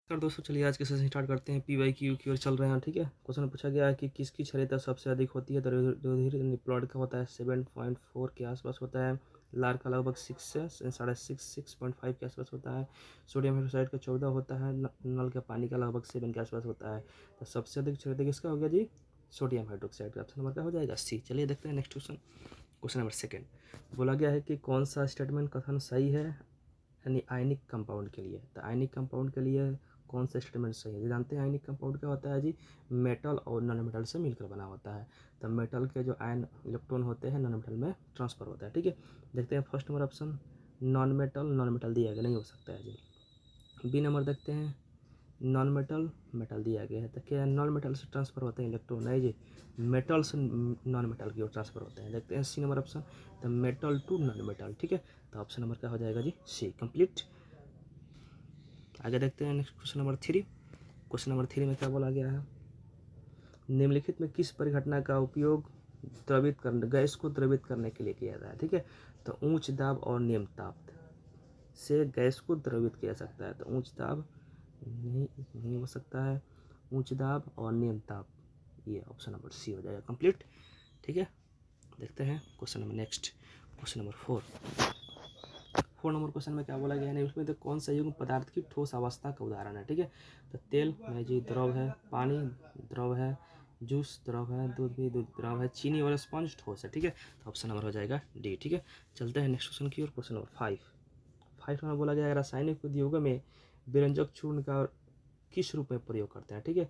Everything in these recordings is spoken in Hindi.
सर दोस्तों चलिए आज के सेशन स्टार्ट करते हैं। PYQ की ओर चल रहे हैं। ठीक है, क्वेश्चन पूछा गया है कि किसकी क्षमता सबसे अधिक होती है। तो रुधिर निप्लॉइड का होता है 7.4 के आसपास होता है। लार का लगभग 6 से 6.5 के आसपास होता है। सोडियम हाइड्रोक्साइड का 14 होता है। नल के पानी का लगभग 7 के आसपास होता है। तो सबसे अधिक क्षमता किसका हो गया जी? सोडियम हाइड्रोक्साइड का। ऑप्शन नंबर क्या हो जाएगा? सी। चलिए देखते हैं next question. Question number second बोला गया है कि कौन सा स्टेटमेंट कथन सही है यानी आयनिक कंपाउंड के लिए। तो आयनिक कंपाउंड के लिए कौन सा स्टेटमेंट सही है? जानते हैं आयनिक कंपाउंड क्या होता है जी? मेटल और नॉन मेटल से मिलकर बना होता है। तो मेटल के जो आयन इलेक्ट्रॉन होते हैं नॉन मेटल में ट्रांसफर होता है। ठीक है, देखते हैं first number option non metal दिया गया नहीं हो सकता है जी। बी नंबर देखते हैं नॉन मेटल दिया गया है। तो क्या नॉन मेटल से ट्रांसफर होते हैं इलेक्ट्रॉन? नहीं जी, मेटल से नॉन मेटल की ओर ट्रांसफर होते हैं। देखते हैं सी नंबर ऑप्शन तो मेटल टू नॉन मेटल। ठीक है, तो ऑप्शन नंबर क्या हो जाएगा जी? सी कंप्लीट। आगे देखते हैं next question number 3। Question number 3 में क्या बोला गया है? निम्नलिखित में किस परिघटना का उपयोग गैस को द्रवित करने के लिए किया जाता है? ठीक है, तो उच्च दाब और निम्न ताप से गैस को द्रवित किया जा सकता है। तो उच्च दाब नहीं हो सकता है, उच्च दाब और निम्न ताप, ये ऑप्शन नंबर सी हो जाएगा कंप्लीट। ठीक है, देखते हैं question number next. Question number 4 number question में क्या बोला गया है? उसमें तो कौन सा युग्म पदार्थ की ठोस अवस्था का उदाहरण है? ठीक है, तो तेल में जी द्रव है, पानी द्रव है, जूस द्रव है, दूध भी द्रव है, चीनी और स्पंज ठोस है। ठीक है, तो ऑप्शन नंबर हो जाएगा डी। ठीक है, चलते हैं नेक्स्ट क्वेश्चन की ओर। क्वेश्चन नंबर 5 में बोला गया है रासायनिक उद्योगों में विरंजक चूर्ण का किस रूप में प्रयोग करते हैं? ठीक है,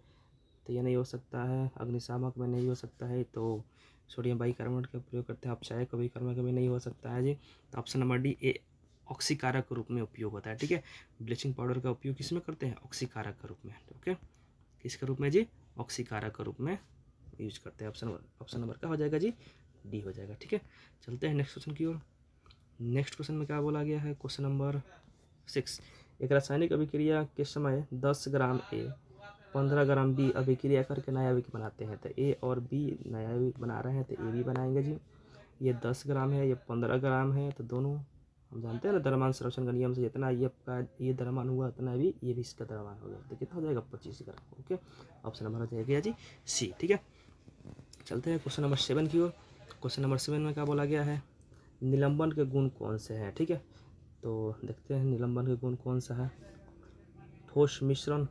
तो ये नहीं हो सकता है, अग्निशामक में नहीं हो सकता है, तो सोडियम बाइकार्बोनेट का प्रयोग करते हैं। अपचायक अभिकर्मक में नहीं हो सकता है जी। तो ऑप्शन नंबर डी ए ऑक्सीकारक के रूप में उपयोग होता है। ठीक है, ब्लीचिंग पाउडर का उपयोग किस में करते हैं? ऑक्सीकारक के रूप में। ओके, किसके रूप में जी? ऑक्सीकारक के रूप में यूज करते हैं। ऑप्शन नंबर क्या हो जाएगा जी? डी हो जाएगा। ठीक है, चलते हैं नेक्स्ट क्वेश्चन की ओर। नेक्स्ट क्वेश्चन में क्या बोला गया है? क्वेश्चन नंबर 6 एक रासायनिक अभिक्रिया के समय 10 ग्राम ए 15 ग्राम बी अभिक्रिया करके नया यौगिक बनाते हैं। तो ए और बी नया यौगिक बना रहे हैं, तो ए भी बनाएंगे जी। ये 10 ग्राम है, ये 15 ग्राम है, तो दोनों हम जानते हैं ना द्रव्यमान संरक्षण का नियम से जितना ये द्रव्यमान हुआ उतना भी ये भी इसका द्रव्यमान हो गया, तो कितना हो जाएगा? 25 ग्राम। ओके, ऑप्शन नंबर हो जाएगा जी सी। ठीक है, चलते हैं क्वेश्चन नंबर 7 की ओर। क्वेश्चन नंबर 7 में क्या बोला गया है? निलंबन के गुण कौन से हैं? ठीक है, तो देखते हैं निलंबन के गुण कौन सा है। ठोस मिश्रण,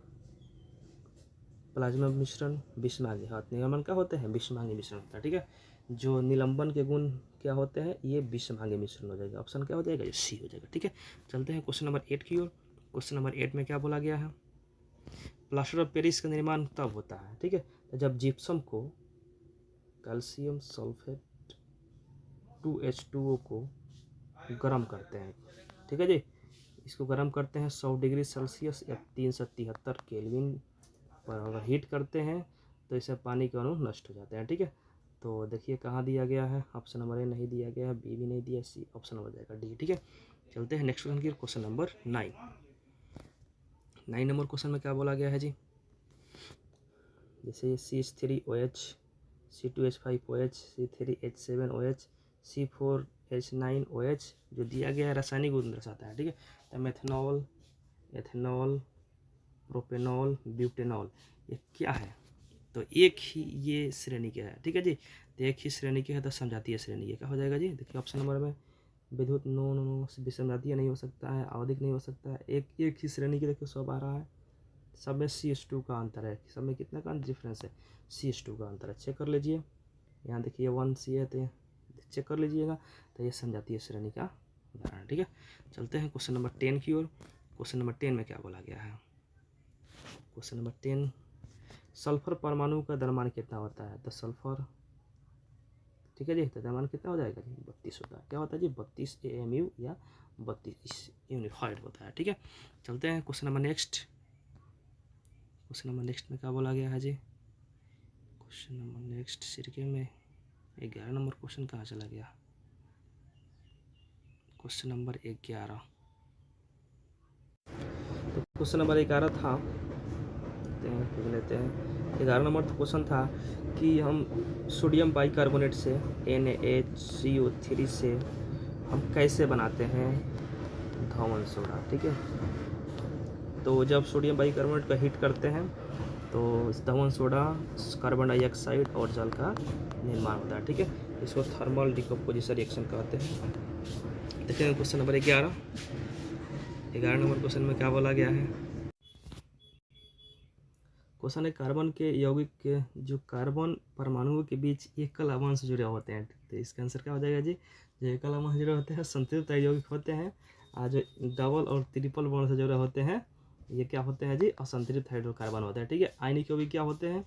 प्लाज्मा मिश्रण, विषमांगी। हाँ, निलंबन क्या होते हैं? विषमांगी मिश्रण होता है। ठीक है, जो निलंबन के गुण क्या होते हैं? ये विषमांगी मिश्रण हो जाएगा। ऑप्शन क्या हो जाएगा? ये सी हो जाएगा। ठीक है, चलते हैं क्वेश्चन नंबर 8 की ओर। क्वेश्चन नंबर 8 में क्या बोला गया है? प्लास्टर ऑफ पेरिस का निर्माण तब होता है, ठीक है, तो जब जिप्सम को कैल्शियम सल्फेट 2H2O को गर्म करते हैं। ठीक है जी, इसको गर्म करते हैं 100 डिग्री सेल्सियस या 373 केल्विन पर। अगर हीट करते हैं तो इससे पानी के अणु नष्ट हो जाते हैं। ठीक है, तो देखिए कहाँ दिया गया है? ऑप्शन नंबर ए नहीं दिया गया है, बी भी नहीं दिया, सी ऑप्शन हो जाएगा डी। ठीक है, चलते हैं नेक्स्ट क्वेश्चन की। क्वेश्चन नंबर 9 नंबर क्वेश्चन में क्या बोला गया है जी? जैसे CH3OH, C2H5OH, C3H7OH, C4H9OH जो दिया गया है रासायनिक गुण दर्शाता है। ठीक है, तो मेथनॉल, एथेनॉल, प्रोपेनॉल, ब्यूटेनॉल ये क्या है? तो एक ही ये श्रेणी के है। ठीक है जी, तो एक ही श्रेणी के है तो समझातीय श्रेणी के क्या हो जाएगा जी? देखिए ऑप्शन नंबर में विद्युत नो विसंजातीय नहीं हो सकता है, आवधिक नहीं हो सकता है, एक ही श्रेणी के। देखिए सब आ रहा है, सब में CH2 का अंतर है, सब में कितना का डिफरेंस है? CH2 का अंतर है, चेक कर लीजिए। यहाँ देखिए 1C है, तो चेक कर लीजिएगा, तो ये समझातीय श्रेणी का उदाहरण। ठीक है, चलते हैं क्वेश्चन नंबर 10 की ओर। क्वेश्चन नंबर 10 में क्या बोला गया है? क्वेश्चन नंबर 10 सल्फर परमाणु का द्रव्यमान कितना होता है? तो सल्फर, ठीक है जी, तो द्रव्यमान कितना हो जाएगा जी? 32 होता है। क्या होता है जी? 32 AMU या 32 यूनिफाइड होता है। ठीक है, चलते हैं question number next. Question number next में क्या बोला गया है जी? क्वेश्चन नंबर नेक्स्ट सिरके में 11 नंबर क्वेश्चन कहाँ चला गया? क्वेश्चन नंबर 11, तो क्वेश्चन नंबर 11 था, देख लेते हैं। 11 नंबर क्वेश्चन था कि हम सोडियम बाइकार्बोनेट से NaHCO3 से हम कैसे बनाते हैं धवन सोडा। ठीक है, तो जब सोडियम बाइकार्बोनेट का हीट करते हैं तो दहन सोडा, कार्बन डाइऑक्साइड और जल का निर्माण होता है, ठीक है। इसको थर्मल डिकम्पोजिशन रिएक्शन कहते हैं। देखिए क्वेश्चन नंबर 11 नंबर क्वेश्चन में क्या बोला गया है। क्वेश्चन है कार्बन के यौगिक के जो कार्बन परमाणुओं के बीच एकल आवांश जुड़े होते हैं, तो इसका आंसर क्या हो जाएगा जी। जो एकल आवांश जुड़े होते हैं संतृप्त यौगिक होते हैं, जो डबल और ट्रिपल बॉन्ड से जुड़े होते हैं ये क्या होते हैं जी, असंतृप्त हाइड्रोकार्बन होते हैं, ठीक है। आयनिक यौगिक क्या होते हैं,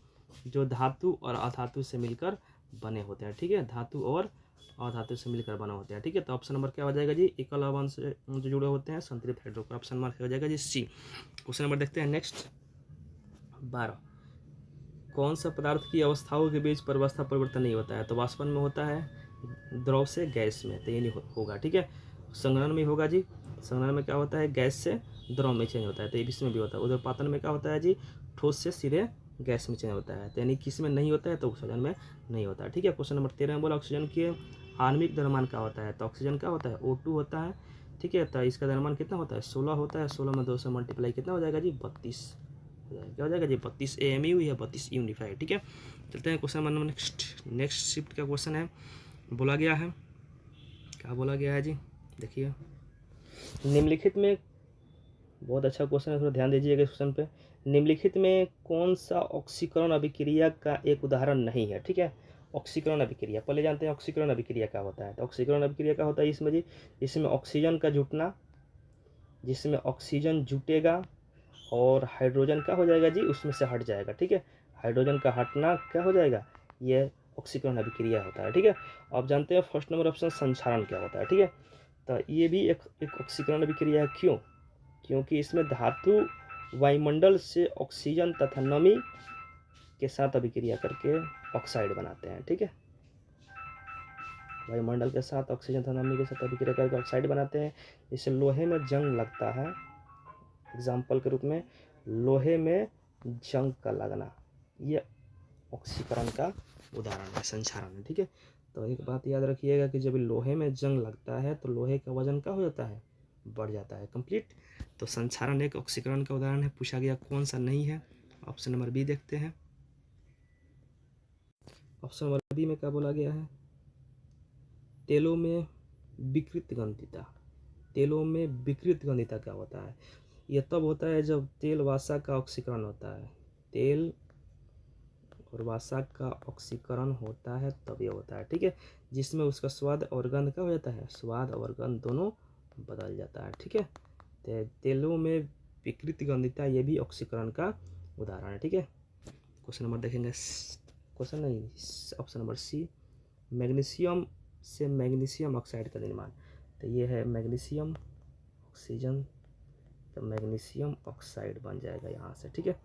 जो धातु और अधातु से मिलकर बने होते हैं, ठीक है। धातु और अधातु से मिलकर बने होते हैं, ठीक है। तो ऑप्शन नंबर क्या हो जाएगा जी, एकल आवांश से जो जुड़े होते हैं संतृप्त हाइड्रोकार्बन। ऑप्शन नंबर हो जाएगा जी सी। क्वेश्चन नंबर देखते हैं नेक्स्ट 12। कौन सा पदार्थ की अवस्थाओं के बीच अवस्था परिवर्तन नहीं होता है, तो वाष्पन में होता है, द्रव से गैस में, तो ये नहीं होगा, ठीक है। संघनन में होगा जी, संघनन में क्या होता है, गैस से द्रव में चेंज होता है, तो इसमें भी होता है। उदरपातन में क्या होता है जी, ठोस से सीधे गैस में चेंज होता है, तो यानी किस में नहीं होता है, तो ऑक्सीजन में नहीं होता है, ठीक है। क्वेश्चन नंबर 13 में बोला ऑक्सीजन के आणविक द्रव्यमान क्या होता है, तो ऑक्सीजन क्या होता है, O2 होता है, ठीक है। तो इसका द्रव्यमान कितना होता है, 16 होता है। 16 में 2 से मल्टीप्लाई कितना हो जाएगा जी, 32 क्या हो जाएगा जी, 32 AMU या 32 यूनिफाइड, ठीक है। चलते हैं क्वेश्चन नंबर नेक्स्ट शिफ्ट का क्वेश्चन है। बोला गया है, क्या बोला गया है जी, देखिए निम्नलिखित में, बहुत अच्छा क्वेश्चन है, थोड़ा ध्यान दीजिएगा इस क्वेश्चन पे। निम्नलिखित में कौन सा ऑक्सीकरण अभिक्रिया का एक उदाहरण नहीं है, ठीक है। ऑक्सीकरण अभिक्रिया पहले जानते हैं, ऑक्सीकरण अभिक्रिया क्या होता है। तो ऑक्सीकरण अभिक्रिया क्या होता है इसमें जी, इसमें ऑक्सीजन का जुटना, जिसमें ऑक्सीजन जुटेगा और हाइड्रोजन क्या हो जाएगा जी, उसमें से हट जाएगा, ठीक है। हाइड्रोजन का हटना क्या हो जाएगा, ये ऑक्सीकरण अभिक्रिया होता है, ठीक है। आप जानते हैं फर्स्ट नंबर ऑप्शन संक्षारण क्या होता है, ठीक है। तो ये भी एक ऑक्सीकरण अभिक्रिया है, क्यों, क्योंकि इसमें धातु वायुमंडल से ऑक्सीजन तथा नमी के साथ अभिक्रिया करके ऑक्साइड बनाते हैं, ठीक है। वायुमंडल के साथ ऑक्सीजन तथा नमी के साथ अभिक्रिया करके ऑक्साइड बनाते हैं। जैसे लोहे में जंग लगता है, एग्जाम्पल के रूप में लोहे में जंग का लगना, ये ऑक्सीकरण का उदाहरण है, संक्षारण है, ठीक है। तो एक बात याद रखिएगा कि जब लोहे में जंग लगता है तो लोहे का वजन क्या हो जाता है, बढ़ जाता है, कंप्लीट। तो संक्षारण एक ऑक्सीकरण का उदाहरण है। पूछा गया कौन सा नहीं है, ऑप्शन नंबर बी देखते हैं। ऑप्शन नंबर बी में क्या बोला गया है, तेलों में विकृत गंधिता। तेलों में विकृत गंधिता क्या होता है, यह तब होता है जब तेल वासा का ऑक्सीकरण होता है, तेल और वासा का ऑक्सीकरण होता है तब ये होता है, ठीक है। जिसमें उसका स्वाद और गंध क्या हो जाता है, स्वाद और गंध दोनों बदल जाता है, ठीक है। तो तेलों में विकृत गंधिता ये भी ऑक्सीकरण का उदाहरण है, ठीक है। क्वेश्चन नंबर देखेंगे, क्वेश्चन नहीं, ऑप्शन नंबर सी, मैग्नीशियम से मैग्नीशियम ऑक्साइड का निर्माण। तो ये है मैग्नीशियम ऑक्सीजन, तो मैग्नीशियम ऑक्साइड बन जाएगा यहाँ से, ठीक है।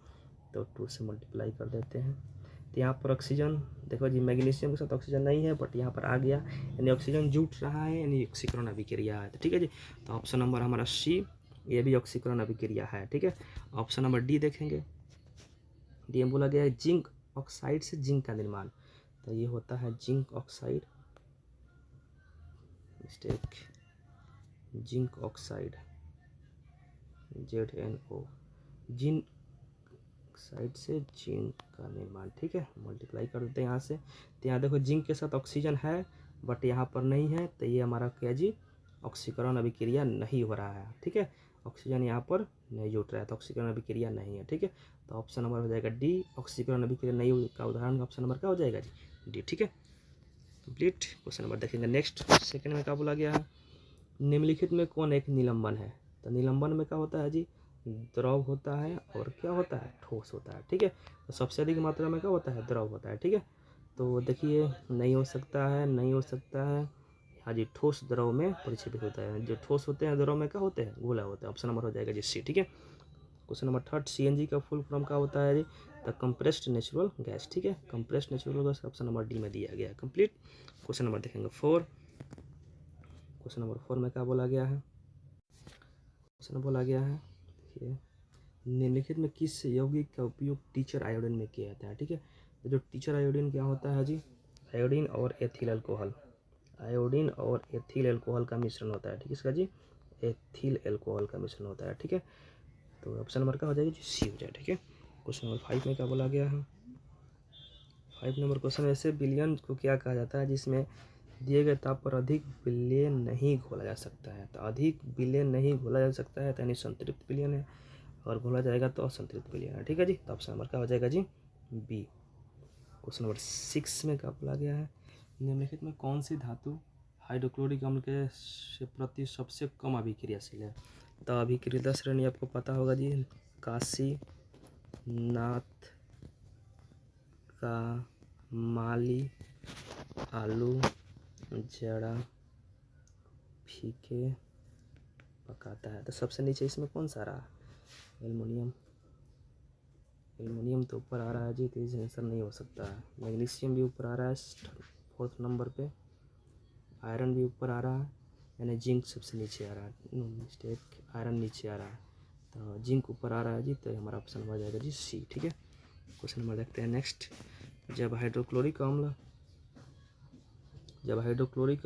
तो 2 से मल्टीप्लाई कर देते हैं, तो यहाँ पर ऑक्सीजन देखो जी, मैग्नीशियम के साथ ऑक्सीजन नहीं है बट यहाँ पर आ गया, यानी ऑक्सीजन जुट रहा है, यानी ऑक्सीकरण अभिक्रिया है, ठीक है जी। तो ऑप्शन नंबर हमारा सी, ये भी ऑक्सीकरण अभिक्रिया है, ठीक है। ऑप्शन नंबर डी देखेंगे, डी में बोला गया है जिंक ऑक्साइड से जिंक का निर्माण। तो ये होता है zinc oxide, mistake, zinc oxide, ZnO, zinc side से जिंक का निर्माण, ठीक है। मल्टीप्लाई कर देते हैं यहाँ से, तो यहाँ देखो जिंक के साथ ऑक्सीजन है बट यहाँ पर नहीं है, तो ये हमारा क्या जी, ऑक्सीकरण अभिक्रिया नहीं हो रहा है, ठीक है। ऑक्सीजन यहाँ पर नहीं जुट रहा है, तो ऑक्सीकरण अभिक्रिया नहीं है, ठीक है। तो ऑप्शन नंबर हो जाएगा डी, ऑक्सीकरण अभिक्रिया नहीं का उदाहरण ऑप्शन नंबर क्या हो जाएगा जी, डी, ठीक है। कंप्लीट। क्वेश्चन नंबर देखेंगे नेक्स्ट, सेकेंड में क्या बोला गया है, निम्नलिखित में कौन एक निलंबन है। तो निलंबन में क्या होता है जी, द्रव होता है और क्या होता है, ठोस होता है, ठीक है। तो सबसे अधिक मात्रा में क्या होता है, द्रव होता है, ठीक है। तो देखिए नहीं हो सकता है, नहीं हो सकता है, हाँ जी, ठोस द्रव में परिक्षेपित होता है, जो ठोस होते हैं द्रव में क्या होते हैं, गोला होता है। ऑप्शन नंबर हो जाएगा जी सी, ठीक है। क्वेश्चन नंबर थर्ड, CNG का फुल फॉर्म क्या होता है जी, द कंप्रेस्ड नेचुरल गैस, ठीक है। Compressed natural gas option number D में दिया गया है, कंप्लीट। क्वेश्चन नंबर देखेंगे 4, क्वेश्चन नंबर 4 में क्या बोला गया है, क्वेश्चन बोला गया है, देखिए निम्नलिखित में किस यौगिक का उपयोग टीचर आयोडीन में किया जाता है, ठीक है। तो जो टीचर आयोडीन क्या होता है जी, आयोडीन और एथिल अल्कोहल, आयोडीन और एथिल अल्कोहल का मिश्रण होता है, ठीक है। इसका जी एथिल अल्कोहल का मिश्रण होता है, ठीक है। तो ऑप्शन नंबर क्या हो जाएगी, सी हो जाए। ठीक है, क्वेश्चन नंबर 5 में क्या बोला गया है। 5 नंबर क्वेश्चन ऐसे विलयन को क्या कहा जाता है जिसमें दिए गए ताप पर अधिक विलयन नहीं घोला जा सकता है। तो अधिक विलयन नहीं घोला जा सकता है तो यानी संतृप्त विलयन है, और घोला जाएगा तो असंतृप्त विलयन है। ठीक है जी, तो ऑप्शन नंबर क्या हो जाएगा जी, बी। क्वेश्चन नंबर 6 में क्या बोला गया है, निम्नलिखित में कौन सी धातु हाइड्रोक्लोरिक अम्ल के प्रति सबसे कम अभिक्रियाशील है। तो अभिक्रिया श्रेणी आपको पता होगा जी, काशी, नाथ का, माली, आलू, जड़ा, फीके, पकाता है। तो सबसे नीचे इसमें कौन सा रहा, एल्युमिनियम। एल्युमिनियम तो ऊपर आ रहा है जी, तो इसका आंसर नहीं हो सकता है। मैग्नीशियम भी ऊपर आ रहा है 4th नंबर पे, आयरन भी ऊपर आ रहा है, यानी जिंक सबसे नीचे आ रहा है, मिस्टेक, आयरन नीचे आ रहा है, तो जिंक ऊपर आ रहा है जी, तो हमारा ऑप्शन हो जाएगा जी सी। ठीक है, क्वेश्चन नंबर देखते हैं नेक्स्ट। जब हाइड्रोक्लोरिक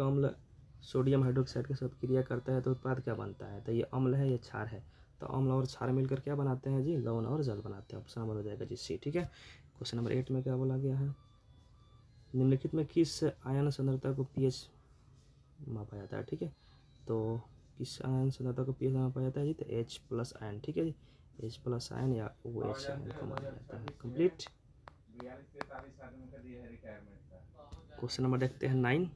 अम्ल सोडियम हाइड्रोक्साइड के साथ क्रिया करता है तो उत्पाद क्या बनता है। तो ये अम्ल है, ये क्षार है, तो अम्ल और क्षार मिलकर क्या बनाते हैं जी, लवण और जल बनाते हैं। ऑप्शन नंबर हो जाएगा जी सी। ठीक है, क्वेश्चन नंबर 8 में क्या बोला गया है, निम्नलिखित में किस आयन सांद्रता को पीएच मापा जाता है। ठीक है, तो किस आयन सांद्रता को पीएच मापा जाता है जी, तो H+ आयन। ठीक है जी, H+ आयन या OH आयन को माना जाता है। कंप्लीट। क्वेश्चन नंबर देखते हैं 9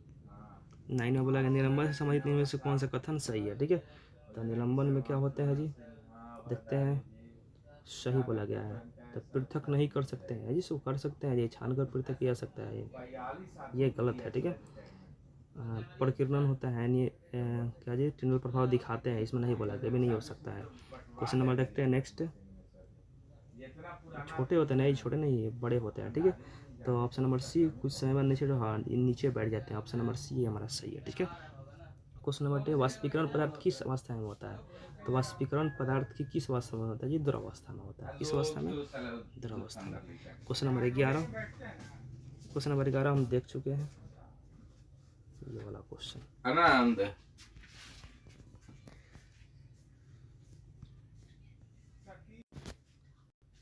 में बोला गया निलंबन से संबंधित निम्न में से कौन सा कथन सही है। ठीक है, तो निलंबन में क्या होता है जी, देखते हैं, सही बोला गया है। तो पृथक नहीं कर सकते हैं जी, इसको कर सकते हैं, ये छानकर पृथक किया सकता है, ये गलत है। ठीक है, प्रकीर्णन होता है, यानी क्या जी, टिन्वल प्रभाव दिखाते हैं, इसमें नहीं बोला गया, भी नहीं हो सकता है। क्वेश्चन नंबर देखते हैं नेक्स्ट। छोटे होते हैं, नहीं छोटे नहीं, ये बड़े होते हैं। ठीक है, तो ऑप्शन नंबर सी, कुछ समय बाद नीचे, हाँ नीचे बैठ जाते हैं। ऑप्शन नंबर सी हमारा सही है। ठीक है, क्वेश्चन नंबर 10, वाष्पीकरण पदार्थ किस अवस्था में होता है। तो वाष्पीकरण पदार्थ की किस अवस्था में होता है जी, द्रवावस्था में होता है। किस अवस्था में, द्रवावस्था में। क्वेश्चन नंबर 11 हम देख चुके हैं, ये वाला क्वेश्चन।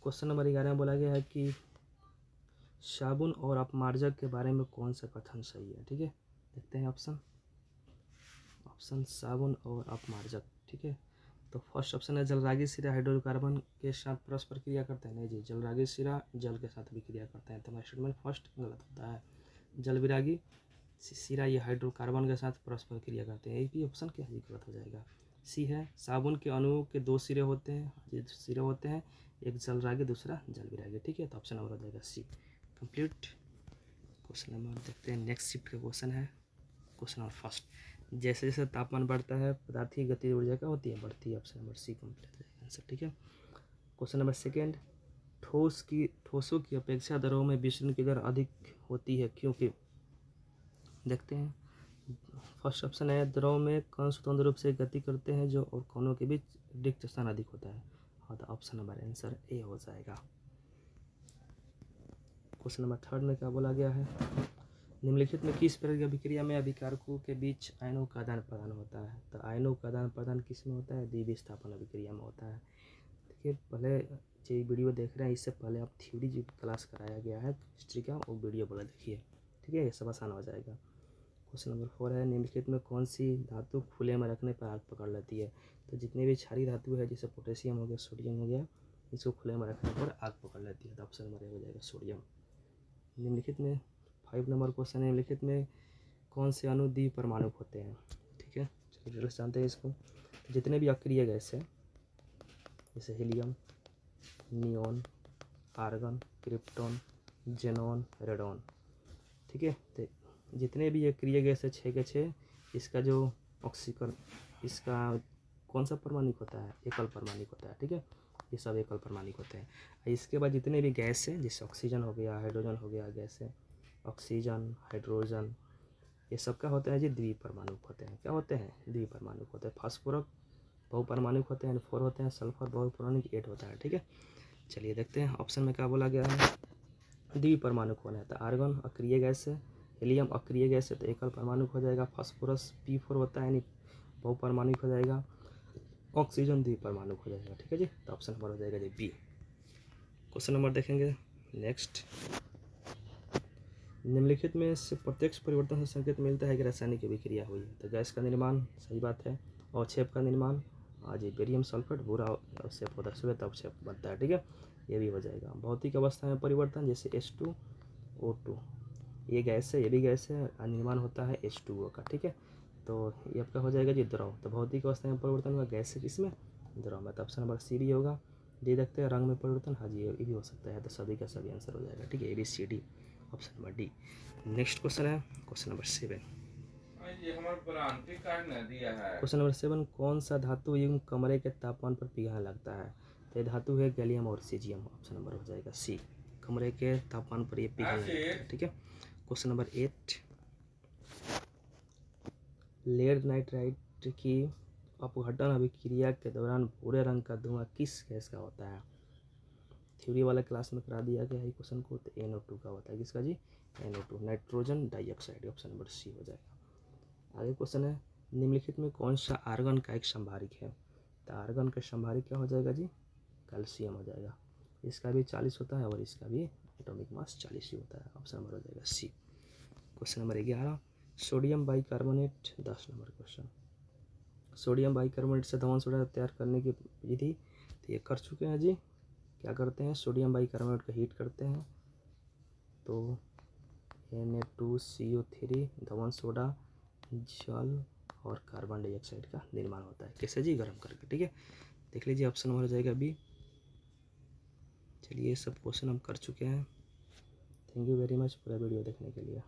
क्वेश्चन नंबर 11 में बोला गया है कि साबुन और अपमार्जक के बारे में कौन सा कथन सही है। ठीक है, देखते हैं ऑप्शन साबुन और अपमार्जक। ठीक है, तो फर्स्ट ऑप्शन है जलरागी सिरा हाइड्रोकार्बन के साथ परस्पर क्रिया करते हैं। नहीं जी, जलरागी सिरा जल के साथ भी क्रिया करते हैं, तो हमारा स्टेटमेंट फर्स्ट गलत होता है। जलविरागी सिरा ये हाइड्रोकार्बन के साथ परस्पर क्रिया करते हैं, एक भी ऑप्शन क्या है गलत हो जाएगा। सी है, साबुन के अणुओं के 2 सिरे होते हैं, एक जलरागी दूसरा जलविरागी। ठीक है, तो ऑप्शन नंबर हो जाएगा सी। कंप्लीट। क्वेश्चन नंबर देखते हैं नेक्स्ट शिफ्ट का क्वेश्चन है, क्वेश्चन नंबर फर्स्ट। जैसे जैसे तापमान बढ़ता है पदार्थ की गति ऊर्जा क्या होती है, बढ़ती है। ऑप्शन नंबर सी कंप्लीट है आंसर। ठीक है, क्वेश्चन नंबर सेकेंड, ठोसों की अपेक्षा द्रवों में विचलन की दर अधिक होती है क्योंकि, देखते हैं, फर्स्ट ऑप्शन है द्रव में कण स्वतंत्र रूप से गति करते हैं जो, और कणों के बीच रिक्त स्थान अधिक होता है। और तो ऑप्शन नंबर आंसर ए हो जाएगा। क्वेश्चन नंबर थर्ड में क्या बोला गया है, निम्नलिखित में किस प्रकार की अभिक्रिया में अभिकारकों के बीच आयनों का आदान प्रदान होता है। तो आयनों का आदान प्रदान किस में होता है, द्विविस्थापन अभिक्रिया में होता है। देखिए, पहले जो वीडियो देख रहे हैं इससे पहले आप थ्योरी जो क्लास कराया गया है हिस्ट्री का, वो वीडियो बोला देखिए। ठीक है, ये सब आसान हो जाएगा। क्वेश्चन नंबर 4 है, निम्नलिखित में कौन सी धातु खुले में रखने पर आग पकड़ लेती है। तो जितने भी क्षारीय धातु है, जैसे पोटेशियम हो गया, सोडियम हो गया, इसको खुले में रखने पर आग पकड़ लेती है। तो ऑप्शन नंबर ए हो जाएगा सोडियम। निम्नलिखित में 5 नंबर क्वेश्चन है, निम्नलिखित में कौन से अणु द्विपरमाणुक होते हैं। ठीक है, चलिए डिटेल्स जानते हैं इसको। तो जितने भी अक्रिय गैस है, जैसे helium, neon, argon, krypton, xenon, radon. ठीक है, तो जितने भी अक्रिय गैस है 6 के 6, इसका जो ऑक्सीकरण, इसका कौन सा परमाणुक होता है, एकल परमाणुक होता है। ठीक है, ये सब एकल परमाणुक होते हैं। इसके बाद जितने भी गैस हैं, जैसे ऑक्सीजन हो गया, हाइड्रोजन हो गया, गैस है ऑक्सीजन, हाइड्रोजन, ये सब क्या होते हैं जी, द्विपरमाणुक होते हैं। क्या होते हैं, द्विपरमाणुक होते हैं। फास्फोरस बहुपरमाणुक होते हैं, 4 होते हैं। सल्फर बहुपरमाणुक 8 होता है। ठीक है, चलिए देखते हैं ऑप्शन में क्या बोला गया है, द्विपरमाणुक होना है। तो आर्गन अक्रिय गैस है, हीलियम अक्रिय गैस है, तो एकल परमाणुक हो जाएगा। फास्फोरस P4 होता है, यानी बहुपरमाणुक हो जाएगा। ऑक्सीजन द्विपरमाणु हो जाएगा। ठीक है जी, तो ऑप्शन नंबर हो जाएगा जी बी। क्वेश्चन नंबर देखेंगे नेक्स्ट। निम्नलिखित में से प्रत्यक्ष परिवर्तन से संकेत मिलता है कि रासायनिक अभिक्रिया हुई है। तो गैस का निर्माण, सही बात है। अवक्षेप का निर्माण, आज बेरियम सल्फेट बुरा अवक्षेप होता है, श्वेत अवक्षेप बनता है। ठीक है, ये भी हो जाएगा। भौतिक अवस्था में परिवर्तन, जैसे H2O2, ये गैस है, ये भी गैस है, निर्माण होता है H2O का। ठीक है, तो ये आपका हो जाएगा जी द्रव। तो भौतिक अवस्था में परिवर्तन हुआ गैस से किसमें, द्रव में। तो ऑप्शन नंबर सी डी होगा। दे देखते हैं रंग में परिवर्तन, हाँ जी ये भी हो सकता है। तो सभी का सभी आंसर हो जाएगा। ठीक है, A B C D, option number D. Next question है क्वेश्चन नंबर 7। क्वेश्चन नंबर 7, कौन सा धातु युग्म कमरे के तापमान पर पिघलने लगता है। तो ये धातु है गैलियम और सीजियम। ऑप्शन नंबर हो जाएगा सी, कमरे के तापमान पर ये पिघलने लगता है। ठीक है, क्वेश्चन नंबर 8, लेड नाइट्राइड की अपघटन अभिक्रिया के दौरान भूरे रंग का धुआं किस गैस का होता है। थ्योरी वाला क्लास में करा दिया गया है क्वेश्चन को। तो NO2 का होता है। किसका जी, NO2, nitrogen dioxide. Option number C हो जाएगा। आगे क्वेश्चन है, निम्नलिखित में कौन सा आर्गन का एक संभारिक है। तो आर्गन का संभारिक क्या हो जाएगा जी, कैल्शियम हो जाएगा। इसका भी 40 होता है और इसका भी एटॉमिक मास 40 ही होता है। ऑप्शन नंबर हो जाएगा C. Question number 11, sodium bicarbonate, 10 number question. Sodium bicarbonate से धवन सोडा तैयार करने की विधि, तो ये कर चुके हैं जी। क्या करते हैं, सोडियम बाइकार्बोनेट को हीट करते हैं, तो Na2CO3 धवन सोडा, जल और कार्बन डाइऑक्साइड का निर्माण होता है। कैसे जी, गर्म करके। ठीक है, देख लीजिए ऑप्शन नंबर हो जाएगा बी। चलिए सब क्वेश्चन हम कर चुके हैं। थैंक यू वेरी मच पूरा वीडियो देखने के लिए।